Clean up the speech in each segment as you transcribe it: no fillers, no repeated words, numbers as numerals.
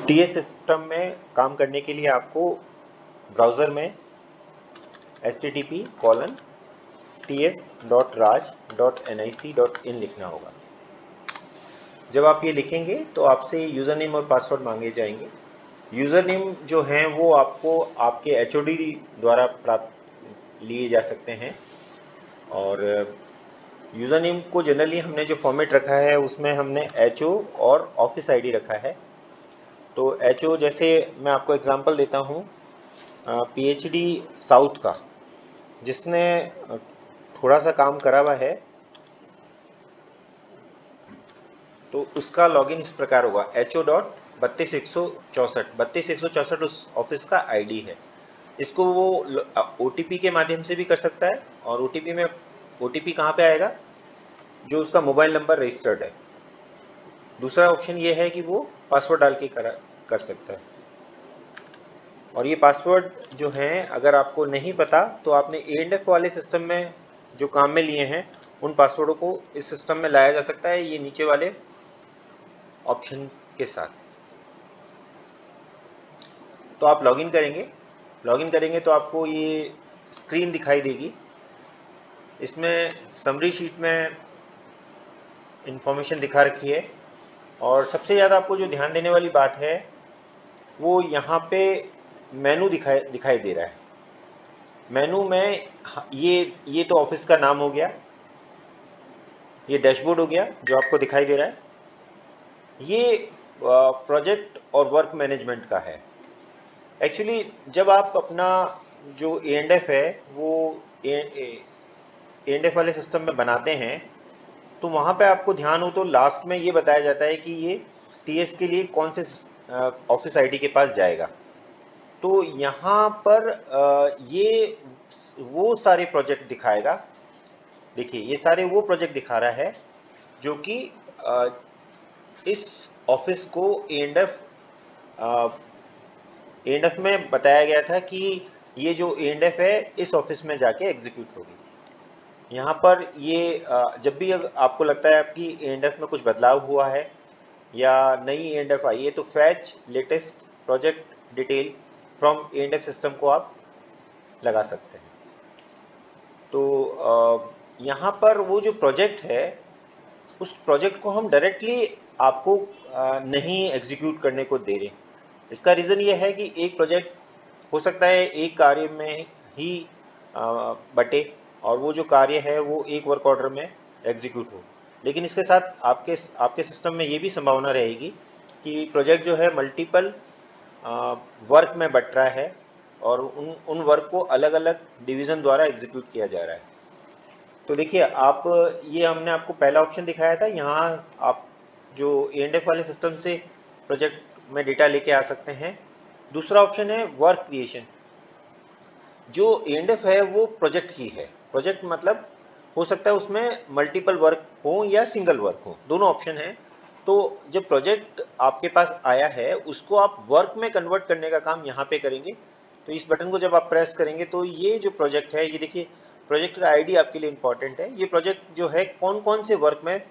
TS system में काम करने के लिए आपको ब्राउज़र में http://ts.raj.nic.in लिखना होगा। जब आप ये लिखेंगे तो आपसे यूज़र नेम और पासवर्ड मांगे जाएंगे। यूज़र नेम जो हैं वो आपको आपके एचओडी द्वारा प्राप्त लिए जा सकते हैं, और यूज़र नेम को जनरली हमने जो फॉर्मेट रखा है उसमें हमने एचओ और ऑफिस आईडी रखा है। तो एचओ, जैसे मैं आपको एग्जांपल देता हूँ, पीएचडी साउथ का, जिसने थोड़ा सा काम करा हुआ है, तो उसका लॉगिन इस प्रकार होगा HO.32164 उस ऑफिस का आईडी है। इसको वो ओटीपी के माध्यम से भी कर सकता है, और ओटीपी कहाँ पे आएगा, जो उसका मोबाइल नंबर रजिस्टर्ड है। दूसरा ऑप्शन ये है कि वो पासवर्ड डाल के कर सकता है। और ये पासवर्ड जो हैं, अगर आपको नहीं पता तो आपने A&F वाले सिस्टम में जो काम में लिए हैं उन पासवर्डों को इस सिस्टम में लाया जा सकता है, ये नीचे वाले ऑप्शन के साथ। तो आप लॉगिन करेंगे तो आपको ये स्क्रीन दिखाई देगी। इसमें समरी शीट में इंफॉर्मेशन दिखा रखी है, और सबसे ज़्यादा आपको जो ध्यान देने वाली बात है वो यहाँ पे मेनू दिखाई दे रहा है। मेनू में ये तो ऑफिस का नाम हो गया, ये डैशबोर्ड हो गया जो आपको दिखाई दे रहा है, ये प्रोजेक्ट और वर्क मैनेजमेंट का है। एक्चुअली जब आप अपना जो A&F है वो A&F वाले सिस्टम में बनाते हैं, तो वहाँ पे आपको ध्यान हो तो लास्ट में ये बताया जाता है कि ये टीएस के लिए कौन से ऑफिस आईडी के पास जाएगा। तो यहाँ पर ये वो सारे प्रोजेक्ट दिखाएगा। देखिए, ये सारे वो प्रोजेक्ट दिखा रहा है जो कि इस ऑफिस को A&F में बताया गया था कि ये जो A&F है इस ऑफिस में जाके एग्जीक्यूट होगी। यहाँ पर ये जब भी आपको लगता है कि A&F में कुछ बदलाव हुआ है या नई A&F आई है, तो fetch latest project detail from A&F system को आप लगा सकते हैं। तो यहाँ पर वो जो प्रोजेक्ट है, उस प्रोजेक्ट को हम डायरेक्टली आपको नहीं एग्जीक्यूट करने को दे रहे। इसका रीज़न ये है कि एक प्रोजेक्ट हो सकता है एक कार्य में ही बटे, और वो जो कार्य है वो एक वर्क ऑर्डर में एग्जीक्यूट हो। लेकिन इसके साथ आपके सिस्टम में ये भी संभावना रहेगी कि प्रोजेक्ट जो है मल्टीपल वर्क में बट रहा है, और उन वर्क को अलग अलग डिवीज़न द्वारा एग्जीक्यूट किया जा रहा है। तो देखिए, ये हमने आपको पहला ऑप्शन दिखाया था, यहाँ आप जो A&F वाले सिस्टम से प्रोजेक्ट में डेटा लेके आ सकते हैं। दूसरा ऑप्शन है वर्क क्रिएशन। जो A&F है वो प्रोजेक्ट ही है। प्रोजेक्ट मतलब हो सकता है उसमें मल्टीपल वर्क हो या सिंगल वर्क हो, दोनों ऑप्शन हैं। तो जब प्रोजेक्ट आपके पास आया है उसको आप वर्क में कन्वर्ट करने का काम यहाँ पे करेंगे। तो इस बटन को जब आप प्रेस करेंगे तो ये जो प्रोजेक्ट है, ये देखिए, प्रोजेक्ट का आईडी आपके लिए इम्पॉर्टेंट है। ये प्रोजेक्ट जो है कौन कौन से वर्क में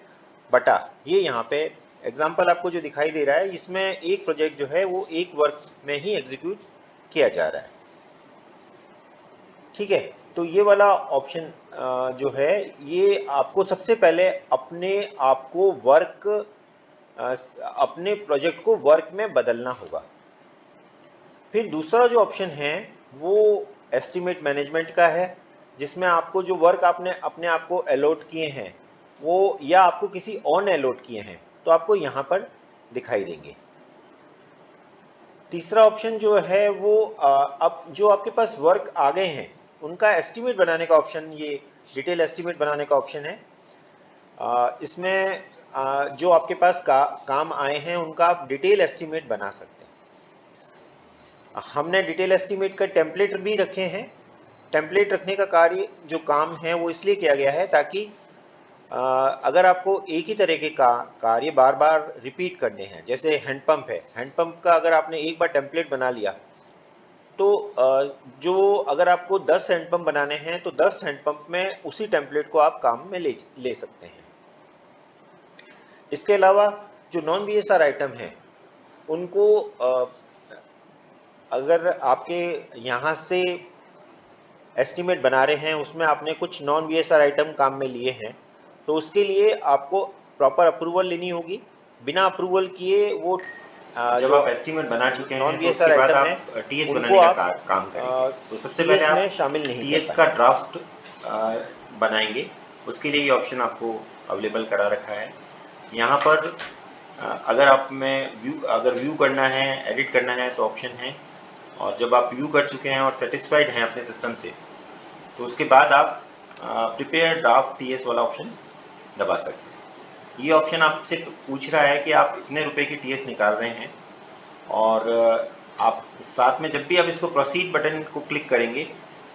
बटा, ये यहाँ पे एग्जाम्पल आपको जो दिखाई दे रहा है, इसमें एक प्रोजेक्ट जो है वो एक वर्क में ही एग्जीक्यूट किया जा रहा है। ठीक है, तो ये वाला ऑप्शन जो है, ये आपको सबसे पहले अपने प्रोजेक्ट को वर्क में बदलना होगा। फिर दूसरा जो ऑप्शन है वो एस्टिमेट मैनेजमेंट का है, जिसमें आपको जो वर्क आपने अपने आप को अलॉट किए हैं वो, या आपको किसी और ने अलॉट किए हैं, तो आपको यहाँ पर दिखाई देंगे। तीसरा ऑप्शन जो है वो अब जो आपके पास वर्क आ गए हैं उनका एस्टिमेट बनाने का ऑप्शन, ये डिटेल एस्टिमेट बनाने का ऑप्शन है। इसमें जो आपके पास काम आए हैं उनका आप डिटेल एस्टिमेट बना सकते हैं। हमने डिटेल एस्टिमेट का टेम्पलेट भी रखे हैं। टेम्पलेट रखने का काम है वो इसलिए किया गया है ताकि अगर आपको एक ही तरह के कार्य बार बार रिपीट करने हैं, जैसे हैंडपम्प है, हैंडपम्प का अगर आपने एक बार टेम्पलेट बना लिया, तो जो अगर आपको 10 हैंडपम्प बनाने हैं तो 10 हैंडपम्प में उसी टेम्पलेट को आप काम में ले सकते हैं। इसके अलावा जो नॉन BSR आइटम है उनको अगर आपके यहाँ से एस्टीमेट बना रहे हैं, उसमें आपने कुछ नॉन वीएसआर आइटम काम में लिए हैं, तो उसके लिए आपको प्रॉपर अप्रूवल लेनी होगी। बिना अप्रूवल किए वो जब जो आप एस्टीमेट बना चुके नॉन हैं तो वीएसआर उसके बाद आइटम है आप टीएस उनको बनाने का आप काम करेंगे। तो सबसे पहले टीएस में आप शामिल नहीं कर टीएस का पाएंगे। ड्राफ्ट बनाएंगे। उसके लिए ये ऑप्शन आपको अवेलेबल करा रखा है। यहाँ पर अगर आप में व्यू करना है, एडिट करना है तो ऑप्शन है। और जब आप व्यू कर चुके हैं और सेटिस्फाइड हैं अपने सिस्टम से, तो उसके बाद आप प्रिपेयर ड्राफ्ट टीएस वाला ऑप्शन दबा सकते हैं। ये ऑप्शन आपसे पूछ रहा है कि आप इतने रुपए की टीएस निकाल रहे हैं, और आप साथ में जब भी आप इसको प्रोसीड बटन को क्लिक करेंगे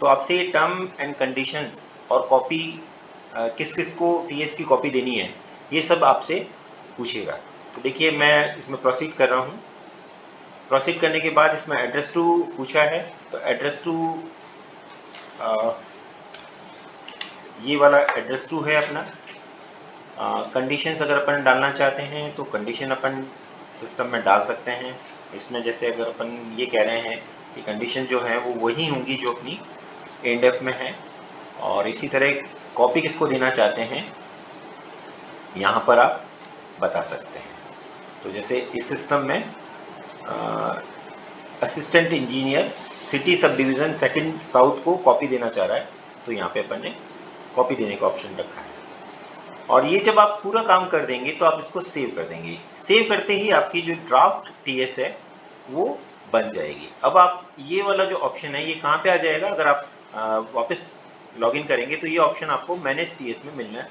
तो आपसे ये टर्म एंड कंडीशंस और कॉपी किस किस को टीएस की कॉपी देनी है, ये सब आपसे पूछेगा। तो देखिए मैं इसमें प्रोसीड कर रहा हूँ। प्रोसीड करने के बाद इसमें एड्रेस टू पूछा है, तो एड्रेस टू ये वाला एड्रेस टू है अपना। कंडीशंस अगर अपन डालना चाहते हैं तो कंडीशन अपन सिस्टम में डाल सकते हैं। इसमें जैसे अगर अपन ये कह रहे हैं कि कंडीशन जो है वो वही होंगी जो अपनी एंड में है, और इसी तरह कॉपी किसको देना चाहते हैं यहाँ पर आप बता सकते हैं। तो जैसे इस सिस्टम में assistant engineer city sub division second south को कॉपी देना चाह रहा है, तो यहाँ पे अपन ने कॉपी देने का ऑप्शन रखा है। और ये जब आप पूरा काम कर देंगे तो आप इसको सेव कर देंगे। सेव करते ही आपकी जो ड्राफ्ट टीएस है वो बन जाएगी। अब आप ये वाला जो ऑप्शन है ये कहाँ पे आ जाएगा, अगर आप वापस लॉगिन करेंगे तो ये ऑप्शन आपको मैनेज टीएस में मिलना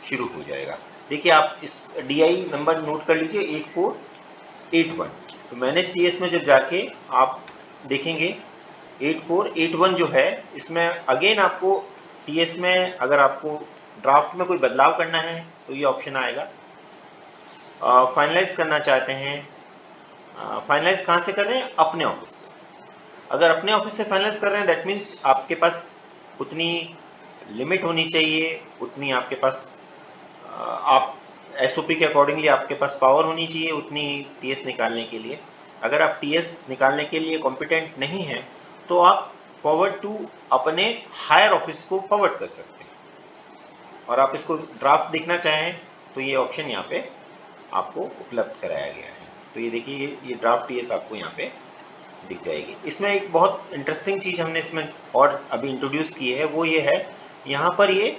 शुरू हो जाएगा। देखिए आप इस डीआई नंबर नोट कर लीजिए 8481। तो मैनेज टीएस में जब जाके आप देखेंगे 8481 जो है, इसमें अगेन आपको टीएस में अगर आपको ड्राफ्ट में कोई बदलाव करना है तो ये ऑप्शन आएगा। फाइनलाइज करना चाहते हैं, फाइनलाइज कहाँ से कर रहे हैं, अपने ऑफिस से। अगर अपने ऑफिस से फाइनलाइज कर रहे हैं दैट मीन्स आपके पास उतनी लिमिट होनी चाहिए, उतनी आपके पास आप एसओपी के अकॉर्डिंगली आपके पास पावर होनी चाहिए उतनी टीएस निकालने के लिए। अगर आप टीएस निकालने के लिए कॉम्पिटेंट नहीं हैं तो आप फॉरवर्ड टू अपने हायर ऑफिस को फॉरवर्ड कर सकते हैं। और आप इसको ड्राफ्ट देखना चाहें तो ये ऑप्शन यहाँ पे आपको उपलब्ध कराया गया है। तो ये देखिए ये ड्राफ्ट टीएस आपको यहाँ पे दिख जाएगी। इसमें एक बहुत इंटरेस्टिंग चीज़ हमने इसमें और अभी इंट्रोड्यूस की है, वो ये है यहाँ पर ये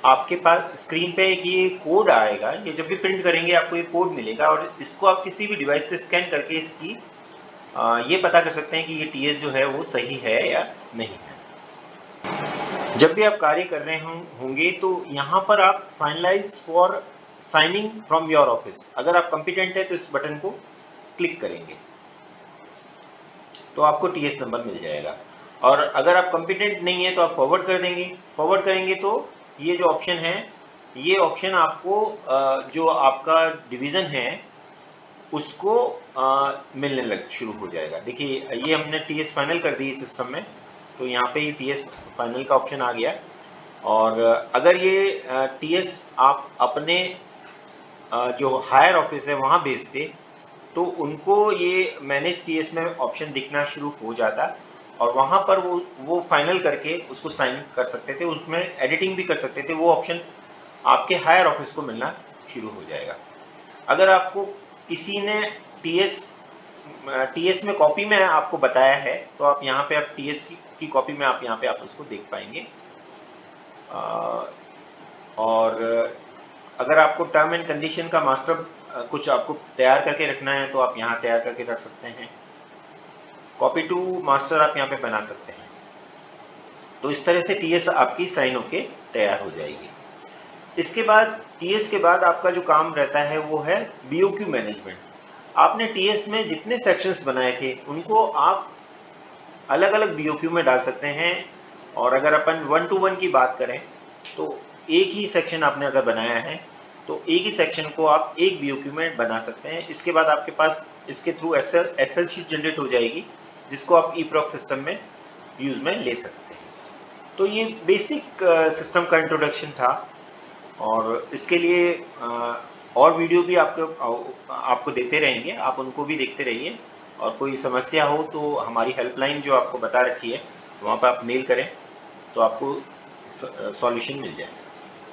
आपके पास स्क्रीन पे एक ये कोड आएगा। ये जब भी प्रिंट करेंगे आपको ये कोड मिलेगा, और इसको आप किसी भी डिवाइस से स्कैन करके इसकी ये पता कर सकते हैं कि ये टीएस जो है वो सही है या नहीं है। जब भी आप कार्य कर रहे होंगे तो यहाँ पर आप finalise for signing from your office, अगर आप कंपिटेंट है तो इस बटन को क्लिक करेंगे तो आपको टीएस नंबर मिल जाएगा। और अगर आप कंपिटेंट नहीं है तो आप फॉरवर्ड कर देंगे। फॉरवर्ड करेंगे तो ये जो ऑप्शन है, ये ऑप्शन आपको जो आपका डिवीज़न है उसको मिलने लग शुरू हो जाएगा। देखिए ये हमने टीएस फाइनल कर दी सिस्टम में, तो यहाँ पे ये टीएस फाइनल का ऑप्शन आ गया। और अगर ये टीएस आप अपने जो हायर ऑफिस है वहाँ भेजते तो उनको ये मैनेज टीएस में ऑप्शन दिखना शुरू हो जाता, और वहाँ पर वो फाइनल करके उसको साइन कर सकते थे, उसमें एडिटिंग भी कर सकते थे। वो ऑप्शन आपके हायर ऑफिस को मिलना शुरू हो जाएगा। अगर आपको किसी ने टीएस में कॉपी में आपको बताया है तो आप यहाँ पे आप टीएस की कॉपी में आप यहाँ पे आप उसको देख पाएंगे। और अगर आपको टर्म एंड कंडीशन का मास्टर कुछ आपको तैयार करके रखना है तो आप यहाँ तैयार करके रख सकते हैं। कॉपी टू मास्टर आप यहाँ पे बना सकते हैं। तो इस तरह से टीएस आपकी साइन होके तैयार हो जाएगी। इसके बाद टीएस के बाद आपका जो काम रहता है वो है बीओक्यू मैनेजमेंट। आपने टीएस में जितने सेक्शंस बनाए थे उनको आप अलग अलग बीओक्यू में डाल सकते हैं। और अगर अपन 1 to 1 की बात करें तो एक ही सेक्शन आपने अगर बनाया है तो एक ही सेक्शन को आप एक बीओक्यू में बना सकते हैं। इसके बाद आपके पास इसके थ्रू एक्सेल शीट जनरेट हो जाएगी जिसको आप ईप्रॉक्स सिस्टम में यूज में ले सकते हैं। तो ये बेसिक सिस्टम का इंट्रोडक्शन था, और इसके लिए और वीडियो भी आपको देते रहेंगे, आप उनको भी देखते रहिए। और कोई समस्या हो तो हमारी हेल्पलाइन जो आपको बता रखी है वहाँ पर आप मेल करें तो आपको सॉल्यूशन मिल जाएगा।